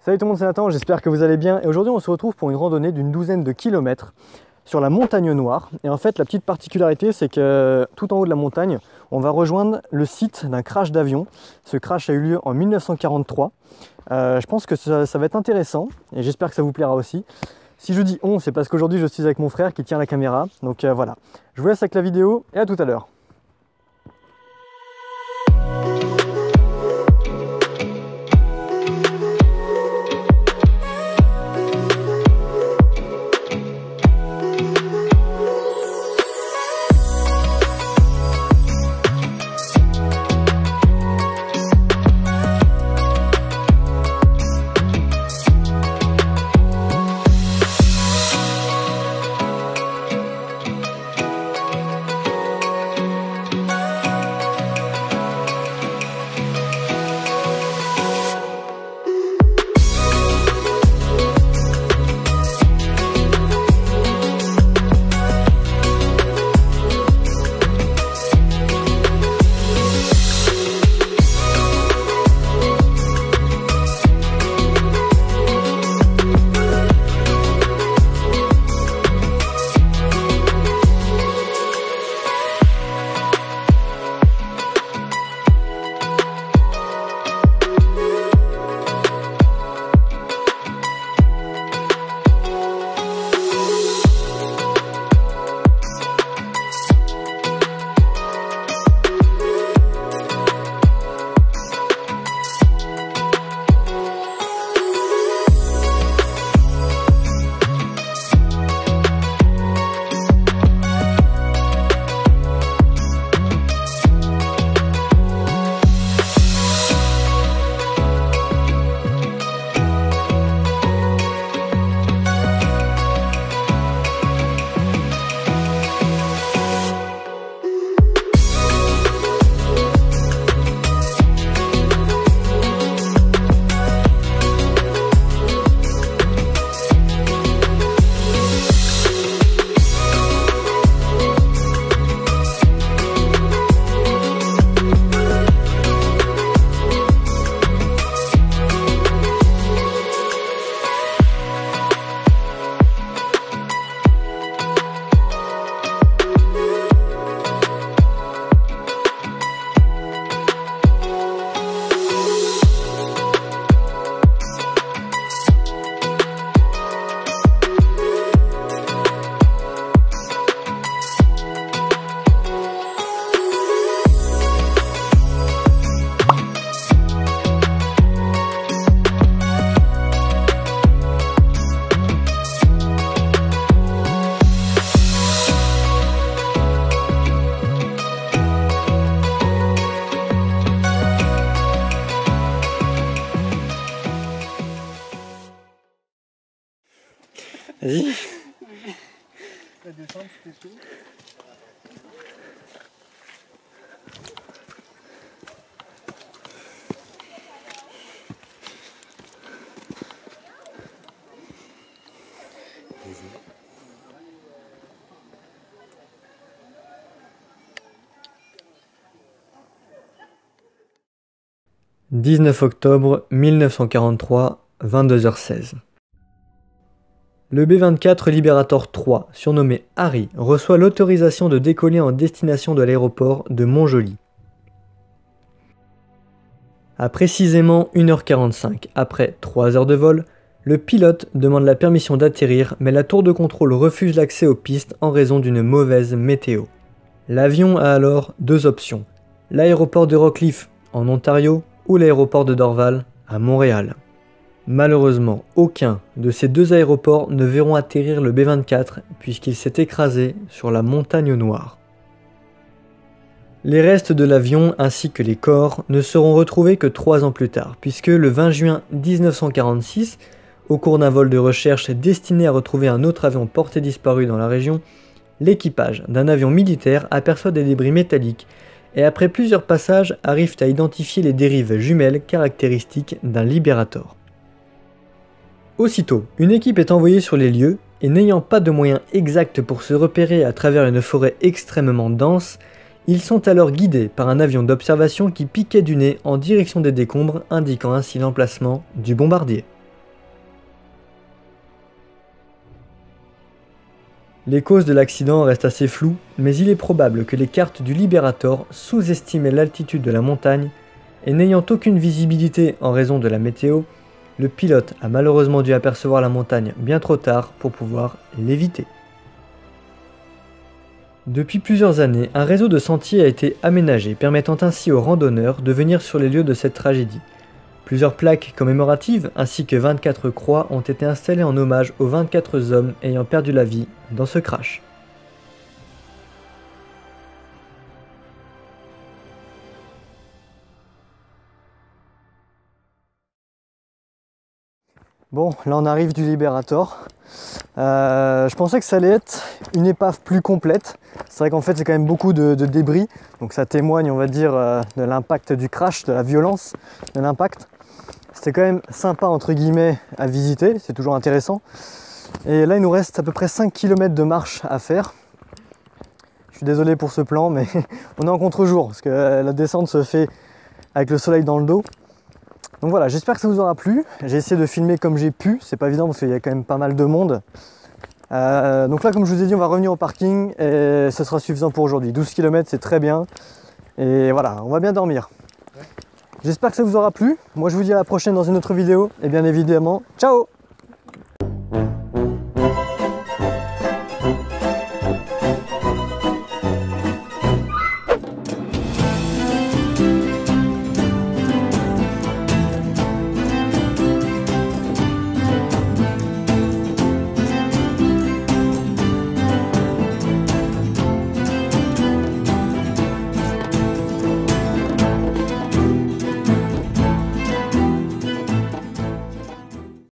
Salut tout le monde, c'est Nathan, j'espère que vous allez bien. Et aujourd'hui on se retrouve pour une randonnée d'une douzaine de kilomètres sur la montagne Noire. Et en fait la petite particularité c'est que tout en haut de la montagne, on va rejoindre le site d'un crash d'avion. Ce crash a eu lieu en 1943. Je pense que ça va être intéressant et j'espère que ça vous plaira aussi. Si je dis on, c'est parce qu'aujourd'hui je suis avec mon frère qui tient la caméra. Donc voilà, je vous laisse avec la vidéo et à tout à l'heure. Vas-y. La descente, c'était chaud. « 19 octobre 1943, 22h16. Le B-24 Liberator 3, surnommé Harry, reçoit l'autorisation de décoller en destination de l'aéroport de Montjoly. À précisément 1h45, après 3 heures de vol, le pilote demande la permission d'atterrir, mais la tour de contrôle refuse l'accès aux pistes en raison d'une mauvaise météo. L'avion a alors deux options, l'aéroport de Rockcliffe en Ontario ou l'aéroport de Dorval à Montréal. Malheureusement, aucun de ces deux aéroports ne verront atterrir le B-24 puisqu'il s'est écrasé sur la montagne Noire. Les restes de l'avion ainsi que les corps ne seront retrouvés que 3 ans plus tard, puisque le 20 juin 1946, au cours d'un vol de recherche destiné à retrouver un autre avion porté disparu dans la région, l'équipage d'un avion militaire aperçoit des débris métalliques et après plusieurs passages arrivent à identifier les dérives jumelles caractéristiques d'un Liberator. Aussitôt, une équipe est envoyée sur les lieux et n'ayant pas de moyens exacts pour se repérer à travers une forêt extrêmement dense, ils sont alors guidés par un avion d'observation qui piquait du nez en direction des décombres, indiquant ainsi l'emplacement du bombardier. Les causes de l'accident restent assez floues, mais il est probable que les cartes du Liberator sous-estimaient l'altitude de la montagne et n'ayant aucune visibilité en raison de la météo, le pilote a malheureusement dû apercevoir la montagne bien trop tard pour pouvoir l'éviter. Depuis plusieurs années, un réseau de sentiers a été aménagé, permettant ainsi aux randonneurs de venir sur les lieux de cette tragédie. Plusieurs plaques commémoratives ainsi que 24 croix ont été installées en hommage aux 24 hommes ayant perdu la vie dans ce crash. Bon, là on arrive du Liberator. Je pensais que ça allait être une épave plus complète. C'est vrai qu'en fait c'est quand même beaucoup de débris, donc ça témoigne, on va dire, de l'impact du crash, de la violence de l'impact. C'était quand même sympa entre guillemets à visiter, c'est toujours intéressant. Et là il nous reste à peu près 5 km de marche à faire. Je suis désolé pour ce plan, mais on est en contre-jour parce que la descente se fait avec le soleil dans le dos. Donc voilà, j'espère que ça vous aura plu. J'ai essayé de filmer comme j'ai pu, c'est pas évident parce qu'il y a quand même pas mal de monde. Donc là, comme je vous ai dit, on va revenir au parking et ce sera suffisant pour aujourd'hui. 12 km, c'est très bien. Et voilà, on va bien dormir. J'espère que ça vous aura plu. Moi, je vous dis à la prochaine dans une autre vidéo. Et bien évidemment, ciao!